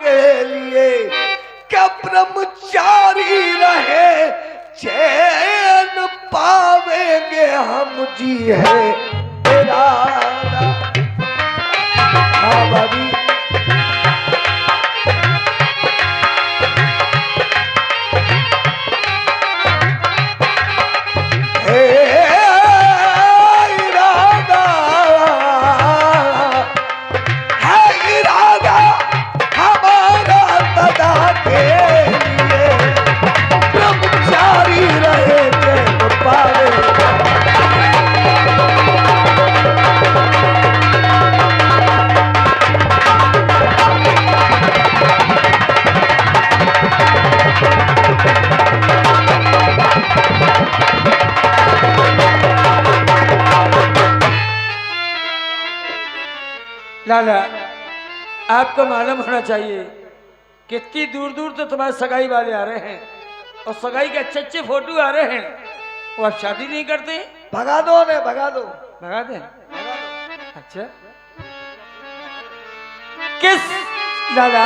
के लिए क्या ब्रह्मचारी रहे चैन पावेंगे हम जी है इरादा। हाँ भाभी लाला, आपको मालूम होना चाहिए कितनी दूर दूर तो तुम्हारे सगाई वाले आ रहे हैं और सगाई के अच्छे अच्छे फोटो आ रहे हैं, वो आप शादी नहीं करते? भगा दो ने भगा दो। भगा दें? अच्छा किस लाला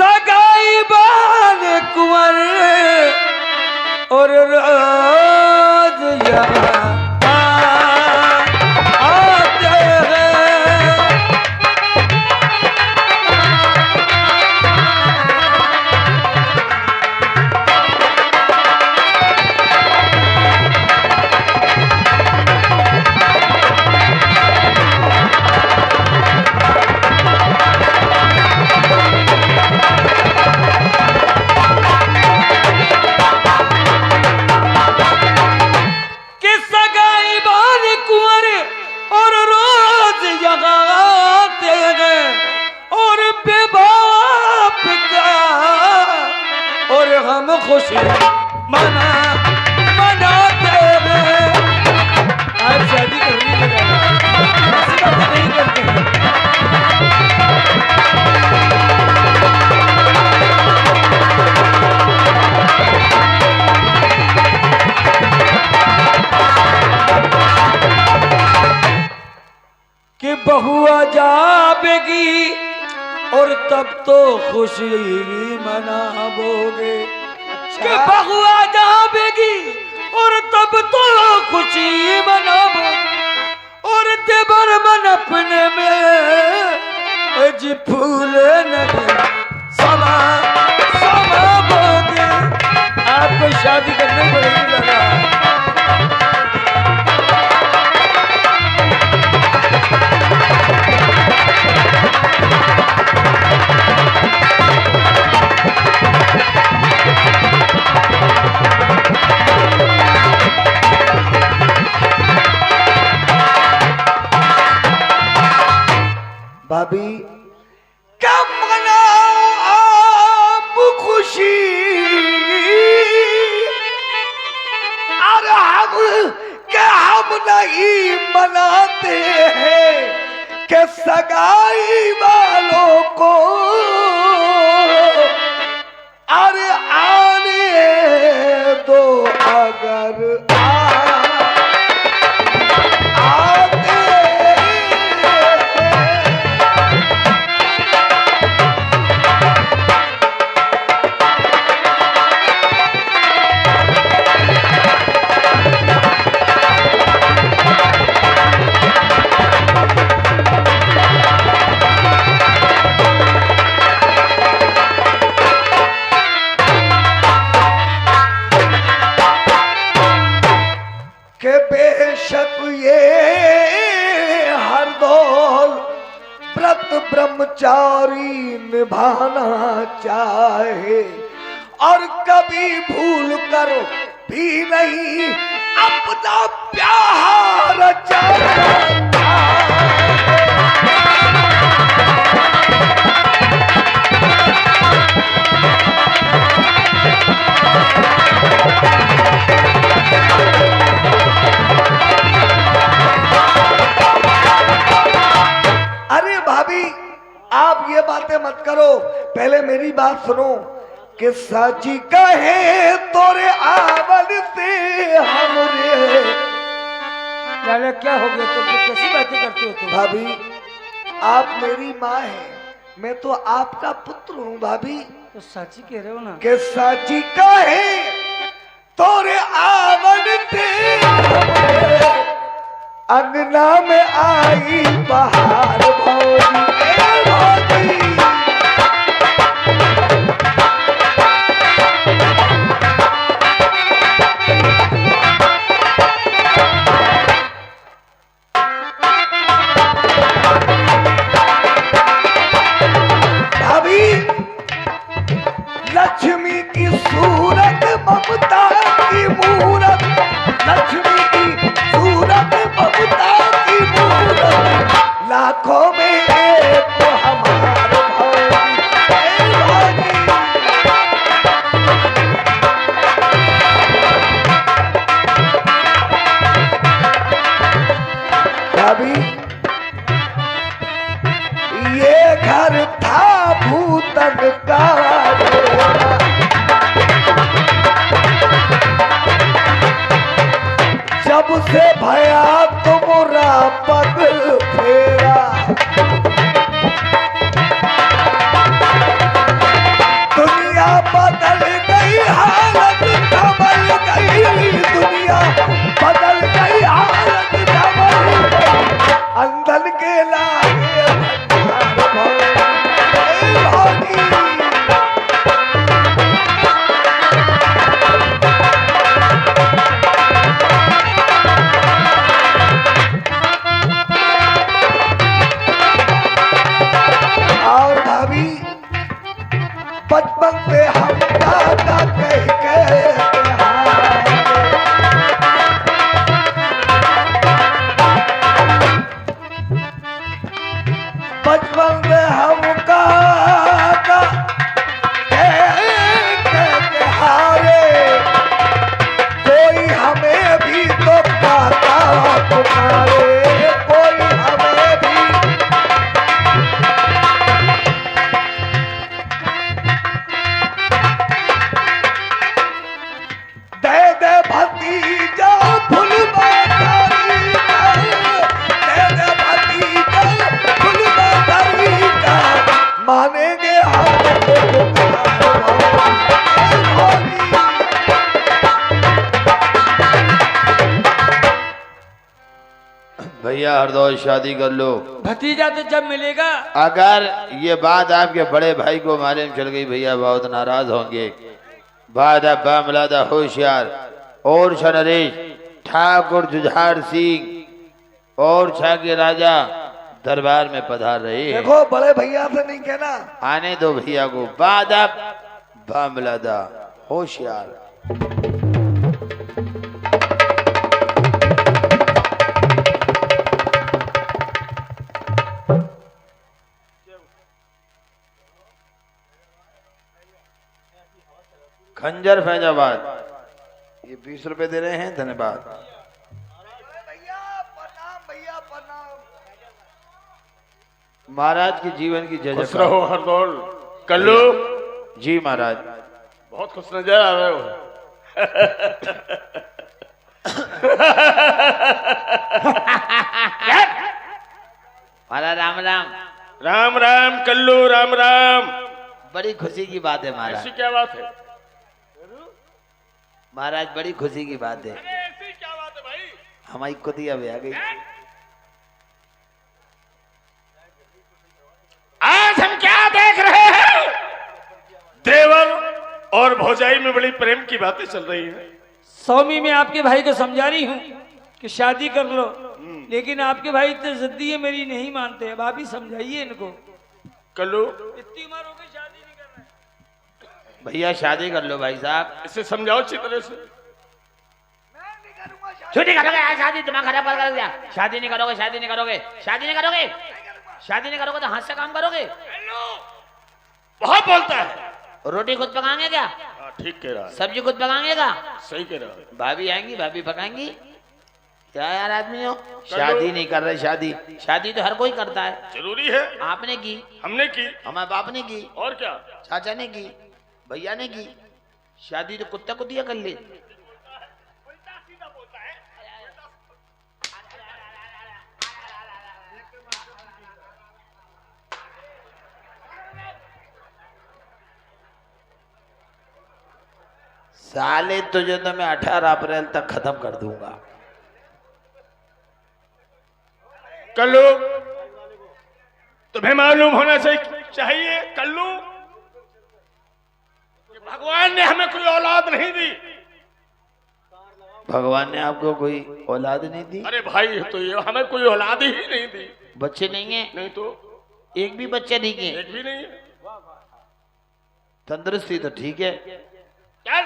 सगाई वाले कुंवर और रोज यहाँ हम खुशी मना मनाते हैं। आप शादी करने नहीं करते हैं। कि बहुआ जाएगी और तब तो खुशी मनाओगे। कि बहुआ जाएगी और तब तो खुशी मनाओगे और देवर मन अपने में जी फूल नहीं समा समाओगे। आपको शादी करनी पड़ेगी लगा। भाभी क्या मनाओ आप खुशी और हम क्या हम नहीं मनाते हैं कि सगाई वालों को अरे आने दो अगर के बेशक ये हर दौल व्रत ब्रह्मचारी निभाना चाहे और कभी भूल कर भी नहीं अपना प्यार चाहता। अरे भाभी आप ये बातें मत करो, पहले मेरी बात सुनो कि साची कहे तोरे आवल से हमरे। लाला क्या हो गया तुम? कैसी बातें करते हो तुम? भाभी आप मेरी माँ हैं, मैं तो आपका पुत्र हूँ भाभी। तो साची कह रहे हो ना के साची कहे तोरे आवन से अंगना में आई बहार भौजी ए भौजी। भाभी लक्ष्मी की सूरत ममता की मूरत, लक्ष्मी की सूरत ममता की मूरत, लाखों में एक हमार भौजी ए भौजी। भाभी ये घर था भूतन का जब से भया तुमरा पग फेरा, दुनिया बदल गई हालत संभल गई, दुनिया बदल गई हालत संभल गई, अंधन के लागे भौजी। और भाभी बचपन से हम दादा कह के बचपन से हम दादा कह हारे, कोई हमें भी तो दादा पुकारे, कोई हमें भी। दे दे भतीजा फुलबारी का, दे दे भतीजा फुलबारी का, मानेंगे हम भैया हरदौल शादी कर लो। भतीजा तो जब मिलेगा। अगर ये बात आपके बड़े भाई को मालूम चल गई भैया बहुत नाराज होंगे। बाद बामलादा होशियार और नरेश ठाकुर जुझार सिंह और छा के राजा दरबार में पधार रहे हैं। देखो बड़े भैया से नहीं कहना, आने दो भैया को। बाद बामलादा होशियार। खंजर फैजाबाद ये 20 रुपए दे रहे हैं, धन्यवाद। भैया प्रणाम, भैया प्रणाम। महाराज के जीवन की जय खुश जयकार। रहो हरदौल। कल्लू जी महाराज। बहुत खुश नजर आ रहे हो। महाराज राम राम। राम राम कल्लू राम राम। बड़ी खुशी की बात है महाराज। ऐसी क्या बात है? महाराज बड़ी खुशी की बात है। ऐसी क्या बात है भाई? हमारी कुतिया भी आ गई। आज हम क्या देख रहे हैं? देवर और भौजाई में बड़ी प्रेम की बातें चल रही हैं। स्वामी मैं आपके भाई को समझा रही हूँ कि शादी कर लो, लेकिन आपके भाई इतने जिद्दी है, मेरी नहीं मानते हैं। भाभी समझाइए इनको। कल्लू इतनी उम्र हो गई शादी नहीं कर रहे। भैया शादी कर लो भाई साहब। इसे समझाओ अच्छी तरह से। छुट्टी करोगे यार, शादी दिमाग खराब कर दिया। शादी नहीं करोगे, शादी नहीं करोगे, शादी नहीं करोगे, शादी नहीं करोगे तो हाथ से काम करोगे। बहुत बोलता है। रोटी खुद पकाएंगे क्या? हाँ, ठीक कह रहा है। सब्जी खुद पकाएंगे क्या? सही कह रहा है। भाभी आएंगी, भाभी पकाएंगी। क्या यार आदमी हो, शादी नहीं कर रहे। शादी शादी तो हर कोई करता है। जरूरी है। आपने की, हमने की, हमारे बाप ने की, और क्या? चाचा ने की, भैया ने की। शादी तो कुत्ता कुतिया कर ली। साले तुझे तो मैं 18 अप्रैल तक खत्म कर दूंगा। कल्लू, तुम्हें मालूम होना चाहिए कल्लू कि भगवान ने हमें कोई औलाद नहीं दी। भगवान ने आपको कोई औलाद नहीं दी? अरे भाई, तो ये हमें कोई औलाद ही नहीं दी। बच्चे नहीं है? नहीं तो एक भी बच्चे नहीं है? एक भी नहीं है। तंदुरुस्ती तो ठीक है, क्या?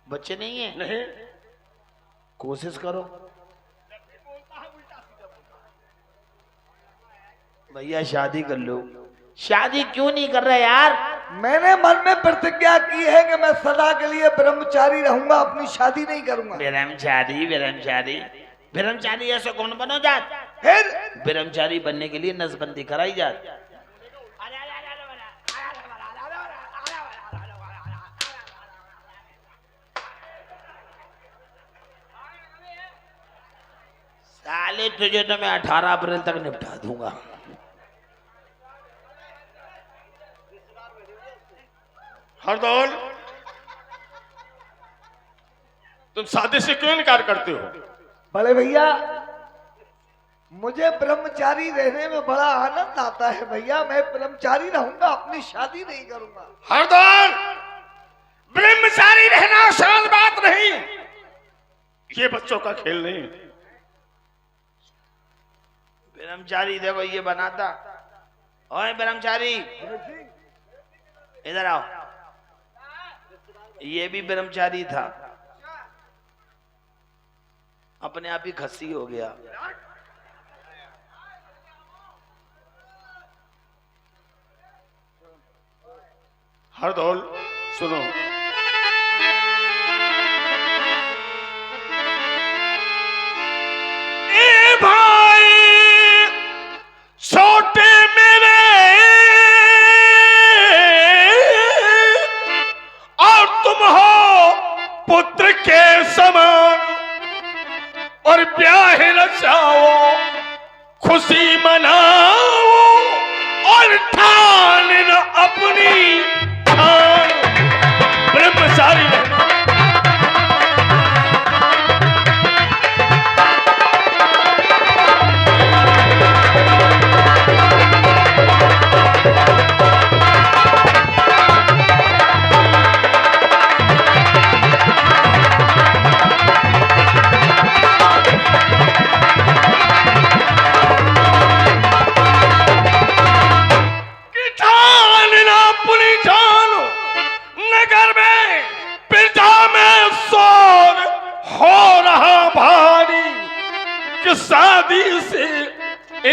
बच्चे नहीं है? नहीं। कोशिश करो भैया, शादी कर लो। शादी क्यों नहीं कर रहे यार? मैंने मन में प्रतिज्ञा की है कि मैं सदा के लिए ब्रह्मचारी रहूंगा, अपनी शादी नहीं करूंगा। ब्रह्मचारी ब्रह्मचारी ब्रह्मचारी ऐसे कौन बनो जात? फिर ब्रह्मचारी बनने के लिए नसबंदी कराई जात। साले तुझे तो मैं 18 अप्रैल तक निपटा दूंगा। हरदौल, तुम शादी से क्यों इनकार करते हो? बड़े भैया, मुझे ब्रह्मचारी रहने में बड़ा आनंद आता है भैया। मैं ब्रह्मचारी रहूंगा, अपनी शादी नहीं करूंगा। हरदौल, ब्रह्मचारी रहना आसान बात नहीं, ये बच्चों का खेल नहीं। ब्रह्मचारी देखो ये बनाता। ओए ब्रह्मचारी, इधर आओ। ये भी ब्रह्मचारी था, अपने आप ही खस्सी हो गया। हरदौल सुनो, ए भाई छोटे मेरे और तुम हो पुत्र के समान, और ब्याह रचाओ, खुशी मनाओ, और ठान न अपनी ठान ब्रह्मचारी रहना। नगर में प्रजा में शोर हो रहा भारी कि शादी से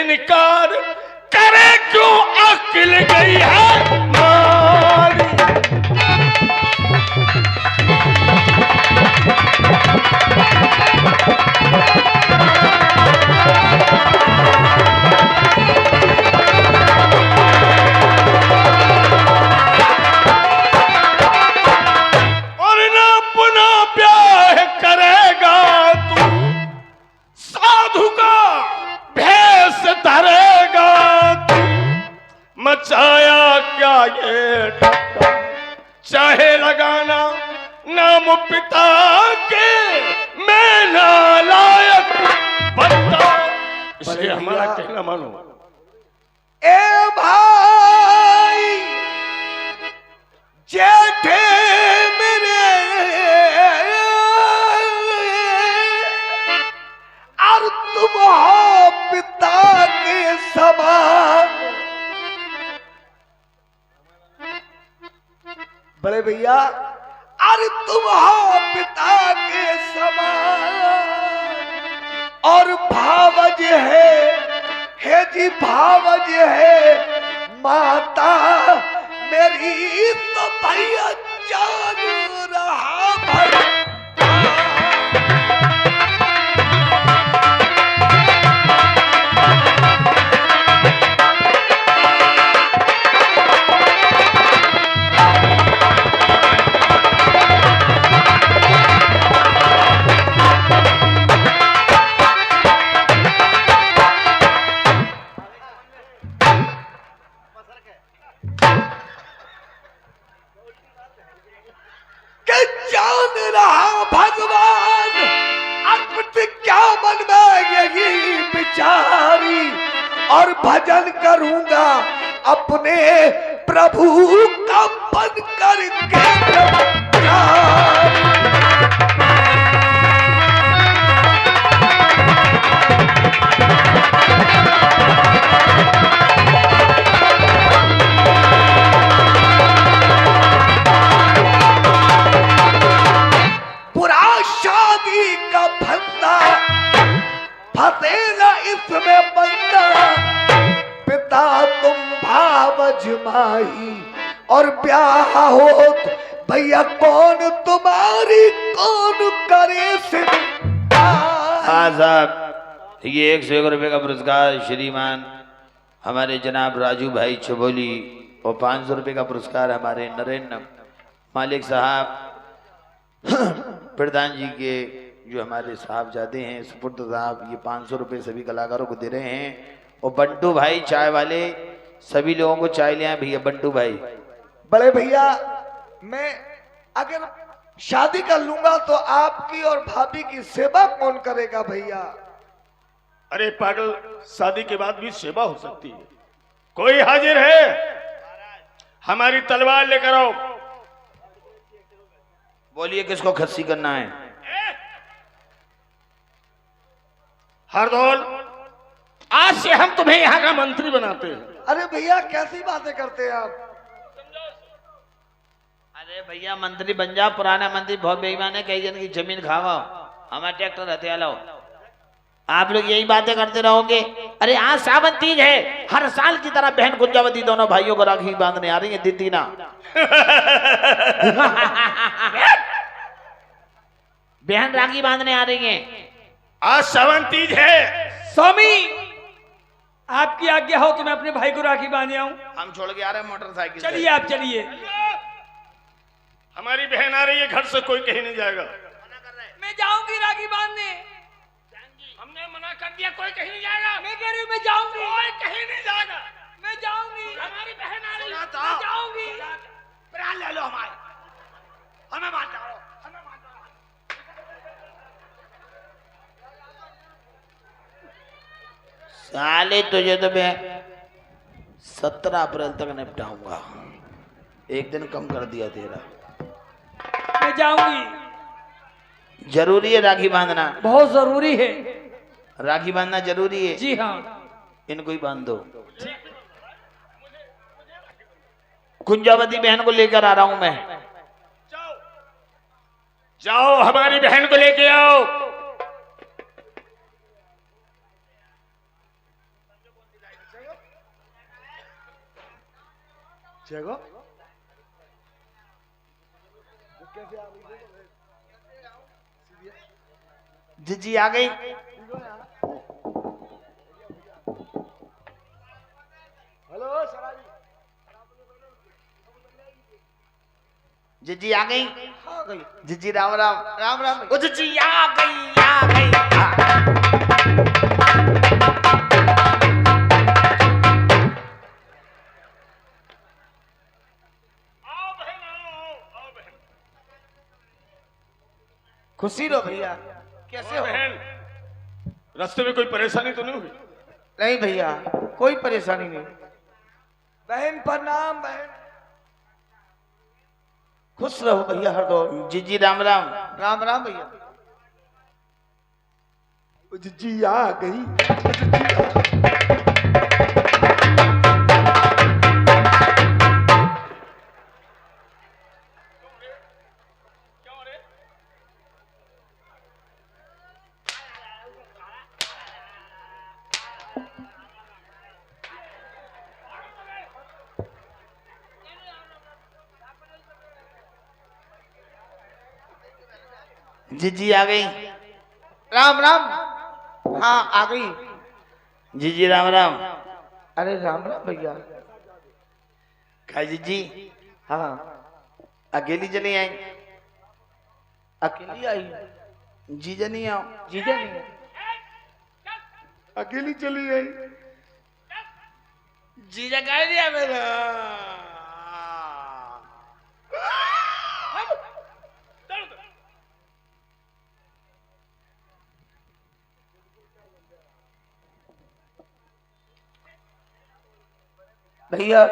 इनकार करे क्यों अक्ल गई है मारी। मचाया क्या ये ठप्पा, चाहे लगाना नाम पिता के, मैं नालायक बनता, इसलिए हमारा कहना मानो। ए भाई जेठे मेरे और तुम हो पिता के समान। बड़े भैया, अरे तुम हो पिता के समान, और भावज है जी भावज है माता मेरी, तो भैया जान रहा भर। जान भगवान अर्पित क्या मन में यही विचारी, और भजन करूंगा अपने प्रभु का बन करके ब्रह्मचारी। शादी का फंदा फंसेगा इसमें बंदा, पिता तुम भाव जमाई और ब्याह हो भैया कौन तुम्हारी कौन करे सिंह। हाँ साहब, ये 101 रुपये का पुरस्कार श्रीमान हमारे जनाब राजू भाई चबोली, और 500 रुपये का पुरस्कार हमारे नरेंद्र मालिक साहब प्रधान जी के, जो हमारे साहबजादे हैं सुपुत्र साहब, ये 500 रुपये सभी कलाकारों को दे रहे हैं। और बंटू भाई चाय वाले, सभी लोगों को चाय ले आए भैया बंटू भाई। बड़े भैया, मैं अगर शादी कर लूंगा तो आपकी और भाभी की सेवा कौन करेगा भैया? अरे पागल, शादी के बाद भी सेवा हो सकती है। कोई हाजिर है? हमारी तलवार लेकर आओ। बोलिए किसको खस्सी करना है? हरदौल, आज से हम तुम्हें यहाँ का मंत्री बनाते हैं। अरे भैया कैसी बातें करते हैं आप? अरे भैया मंत्री बन जा, पुराना मंत्री बहुत बेईमान है, कई जन की जमीन खावा, हमारा ट्रैक्टर हथिया लो। आप लोग यही बातें करते रहोगे। अरे आज सावन तीज है, हर साल की तरह बहन कुंजावती दोनों भाइयों को राखी बांधने आ रही है दीदी ना। बहन राखी बांधने आ रही है। आज सावन तीज है। स्वामी, आपकी आज्ञा हो तो मैं अपने भाई को राखी बांध आऊं। हम छोड़ के आ रहे हैं मोटरसाइकिल से। चलिए आप चलिए। हमारी बहन आ रही है, घर से कोई कहीं नहीं जाएगा। मैं जाऊंगी राखी बांधने। हमने मना कर दिया, कोई कहीं नहीं जाएगा। मैं कह रही हूँ मैं जाऊंगी। कोई कहीं नहीं जाएगा। मैं जाऊंगी। हमारी बहन आ रही है, मैं जाऊंगी। प्राण ले लो हमारे, हमें मार डालो। साले तुझे तो मैं 17 अप्रैल तक निपटाऊंगा, एक दिन कम कर दिया तेरा। मैं जाऊंगी। जरूरी है राखी बांधना? बहुत जरूरी है। राखी बांधना जरूरी है? जी हाँ। इनको ही बांध दो। कुंजावती बहन को लेकर आ रहा हूं मैं। जाओ जाओ, हमारी बहन को लेके आओ। जगह जी आ गई। हेलो सराजी। जी आ गई। हाँ गई। जी राम राम। राम राम। ओ जी आ गई, आ गई। आओ बहन, आओ बहन। खुशी रहो भैया। कैसे हो? बहन, रास्ते में कोई परेशानी तो नहीं हुई? नहीं भैया, कोई परेशानी नहीं। बहन प्रणाम। बहन खुश रहो भैया हर दौर। जी राम राम। राम राम भैया। जी आ गई। जी आ गई। राम राम। हाँ आ गई। जी राम राम। अरे राम राम भैया। खा जी। हाँ अकेली चली आई? अकेली आई? जीजा नहीं आओ? जीजा नहीं अकेली चली आई? जीजा कह दिया मेरा। भैया,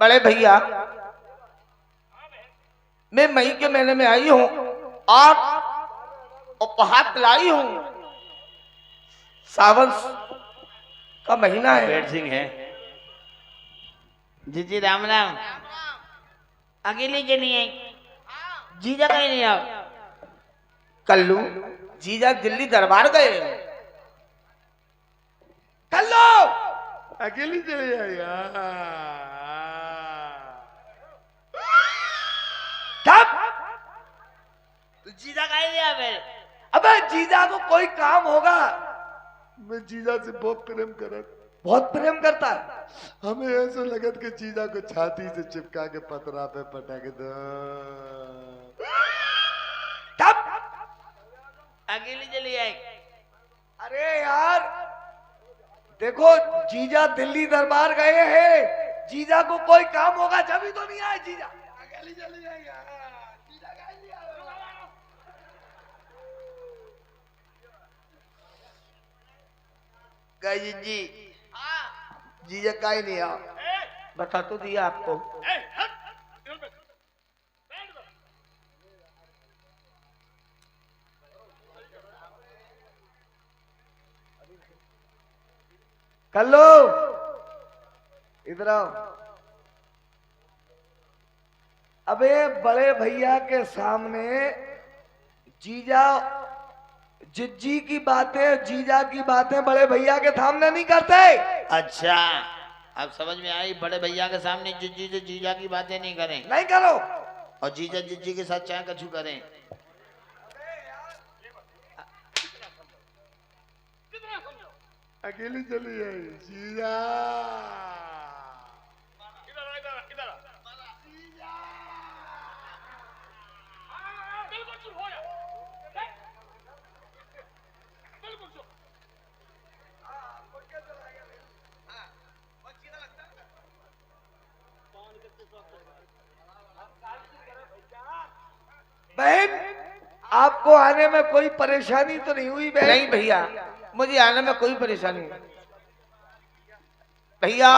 बड़े भैया, मैं मई के महीने में आई हूँ और उपहार लाई हूँ। सावन का महीना है। पेट सिंह है। जी जी राम राम। अकेले के नहीं आई, जीजा कहीं नहीं आओ। कल्लू, जीजा दिल्ली दरबार गए। कल्लू अकेली चले जाएगा। ठप। जीजा कहीं नहीं आवे। अबे जीजा को कोई काम होगा। मैं जीजा से बहुत प्रेम करत। बहुत प्रेम करता है। हमें ऐसा लगत कि जीजा को छाती से चिपका के पतरा पे पटक दो। ठप। अकेली चली आई। अरे यार देखो, जीजा दिल्ली दरबार गए हैं, जीजा को कोई काम होगा जब ही तो नहीं आए जीजा। अकेली चली जाएगा। जीजा कहीं नहीं आएगा। गए जी, जीजा कहीं नहीं आओ। बता तो दिया आपको। कल्लू इधर आओ। अबे बड़े भैया के सामने जीजा जिज्जी की बातें, जीजा की बातें बड़े भैया के सामने नहीं करते। अच्छा, अब समझ में आई। बड़े भैया के सामने जिज्जी से जीजा की बातें नहीं करें, नहीं करो। और जीजा जिज्जी के साथ चाय कछू करें। अकेली चली आई जीजा। बहन आपको आने में कोई परेशानी तो नहीं हुई बहन? नहीं भैया, मुझे आने में कोई परेशानी नहीं। भैया,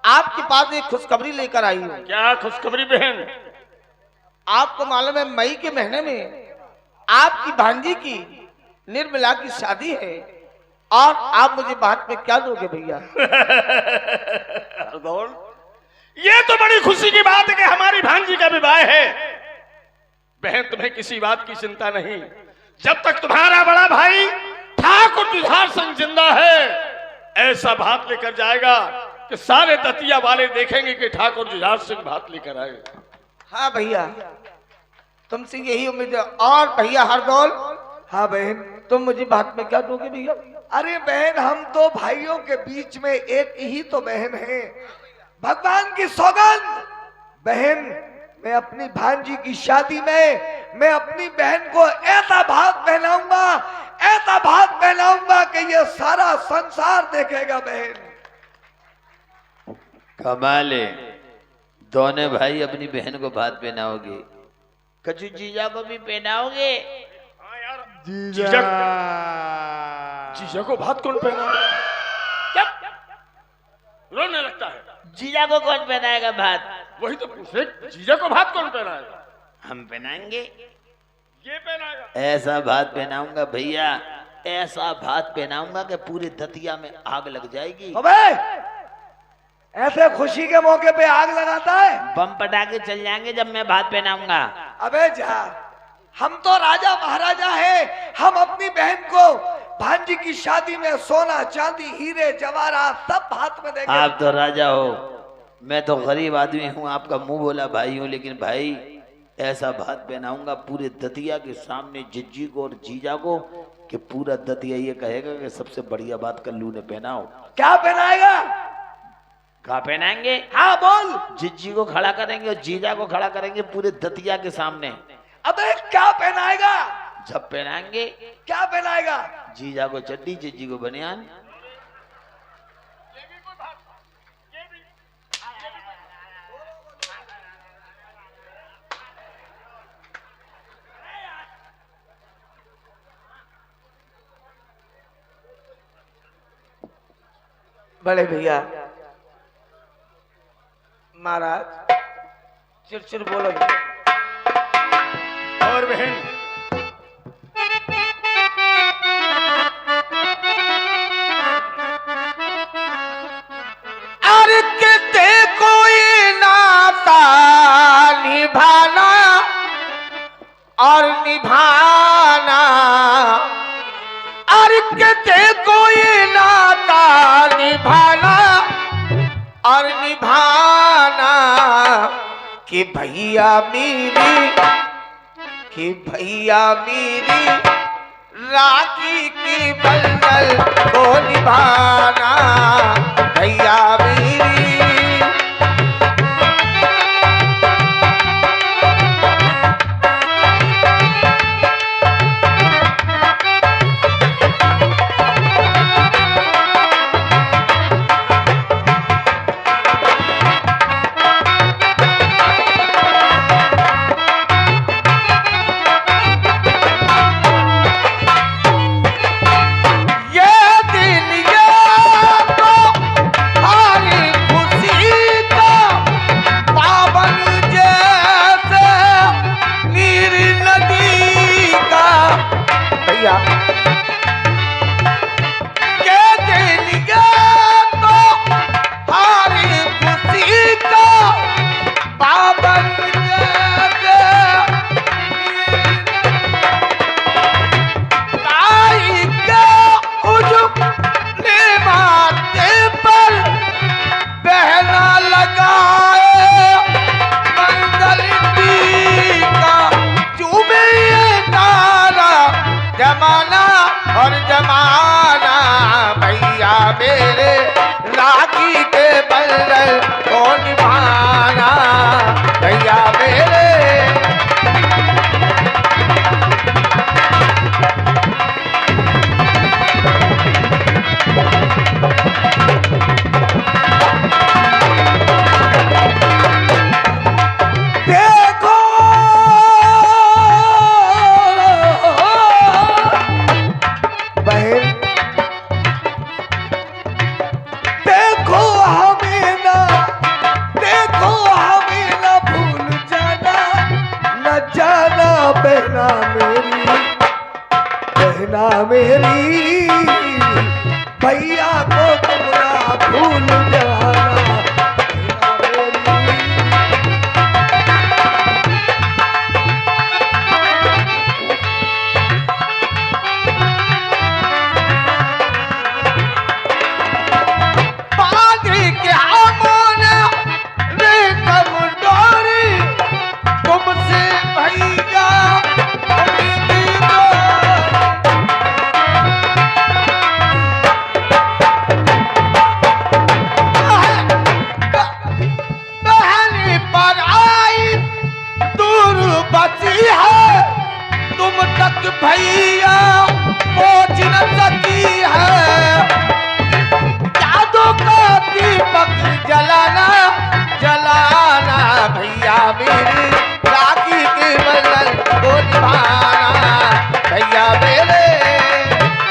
आपके पास एक खुशखबरी लेकर आई हूँ। क्या खुशखबरी बहन? आपको मालूम है मई के महीने में आपकी भांजी की निर्मला की शादी है, और आप मुझे बात में क्या दोगे भैया? ये तो बड़ी खुशी की बात है कि हमारी भांजी का विवाह है। बहन तुम्हें किसी बात की चिंता नहीं। जब तक तुम्हारा बड़ा भाई ठाकुर जुझार सिंह जिंदा है, ऐसा भात लेकर जाएगा कि सारे दतिया वाले देखेंगे कि ठाकुर जुझार सिंह भात लेकर आए। हाँ भैया, तुमसे यही उम्मीद है। और भैया हरदौल, हाँ बहन। तुम मुझे बात में क्या दोगे भैया? अरे बहन, हम तो भाइयों के बीच में एक ही तो बहन है। भगवान की सौगंध बहन, मैं अपनी भांजी की शादी में मैं अपनी बहन को ऐसा भात पहनाऊंगा, ऐसा भात पहनाऊंगा कि ये सारा संसार देखेगा बहन। कमाल है, दोनों भाई अपनी बहन को भात पहनाओगे, कछु जीजा को भी पहनाओगे? जीजा जीजा को भात कौन पहना? रोने लगता है। जीजा को कौन पहनाएगा भात? वही तो पूछे, जीजा को भात कौन पहनाएगा? हम पहनाएंगे। ये पहनाएगा। ऐसा भात पहनाऊंगा भैया, ऐसा भात पहनाऊंगा कि पूरे दतिया में आग लग जाएगी। अबे ऐसे खुशी के मौके पे आग लगाता है? बम पटाखे चल जाएंगे जब मैं भात पहनाऊंगा। अबे जा, हम तो राजा महाराजा हैं। हम अपनी बहन को भांजी की शादी में सोना चांदी हीरे जवाहरात सब हाथ में देंगे। आप तो राजा हो, मैं तो गरीब आदमी हूँ, आपका मुंह बोला भाई हूँ। लेकिन भाई ऐसा भात पहनाऊंगा पूरे दतिया के सामने जिज्जी को और जीजा को कि पूरा दतिया ये कहेगा कि सबसे बढ़िया बात कल्लू ने पहनाओ। क्या पहनाएगा? कहाँ पहनाएंगे? हाँ बोल। जिज्जी को खड़ा करेंगे और जीजा को खड़ा करेंगे पूरे दतिया के सामने। अबे क्या पहनाएगा? जब पहनाएंगे, क्या पहनाएगा? जीजा को चड्डी, जिज्जी को बनियान। बड़े भैया, महाराज चिड़चिड़ बोलो। और बहन अरे कहते कोई नाता निभाना और निभाना, अरे कहते कोई नाता निभाना और निभाना, कि भैया मेरी राखी की बंधन को निभाना, भैया मेरी। जमाना और जमाना, भैया मेरे राखी के बंधन को निभाना, भैया मेरे। बहना मेरी भैया को तुमरा भूल जाना, बहना पादरी के आमोन रे कमजोरी तुमसे भैया भैया पहुंच न सकी है, यादों का दीपक जलाना जलाना, भैया मेरी राखी के बंधन को निभाना, भैया मेरे।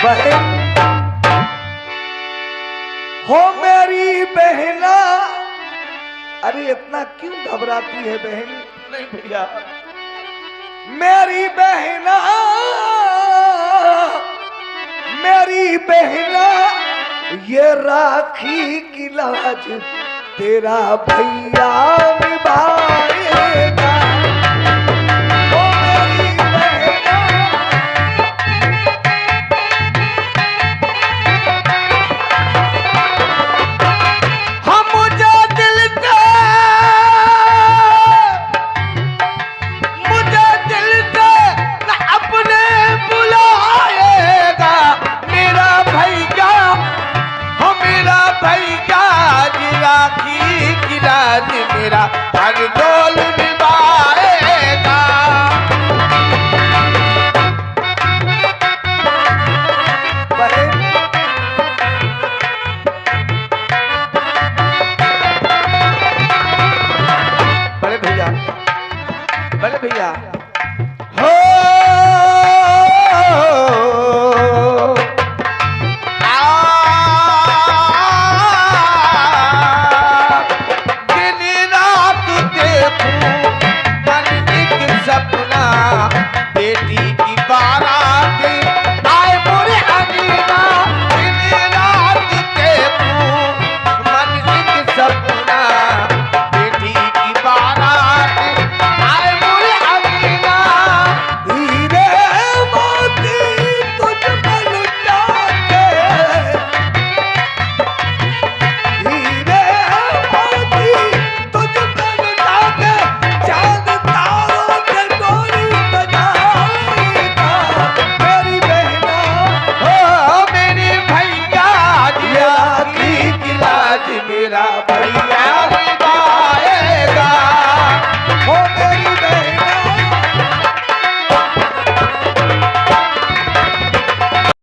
बहन हो मेरी बहना। अरे इतना क्यों घबराती है बहन? नहीं भैया, मेरी बहना मेरी बहना, ये राखी की लाज तेरा भैया निभाएगा। ओ मेरी बहना, हम मुझे दिल से न अपने बुलाएगा, मेरा भैया हो मेरा भैया जी, राखी की लाज मेरा हर डोल निभाएगा। बड़े भैया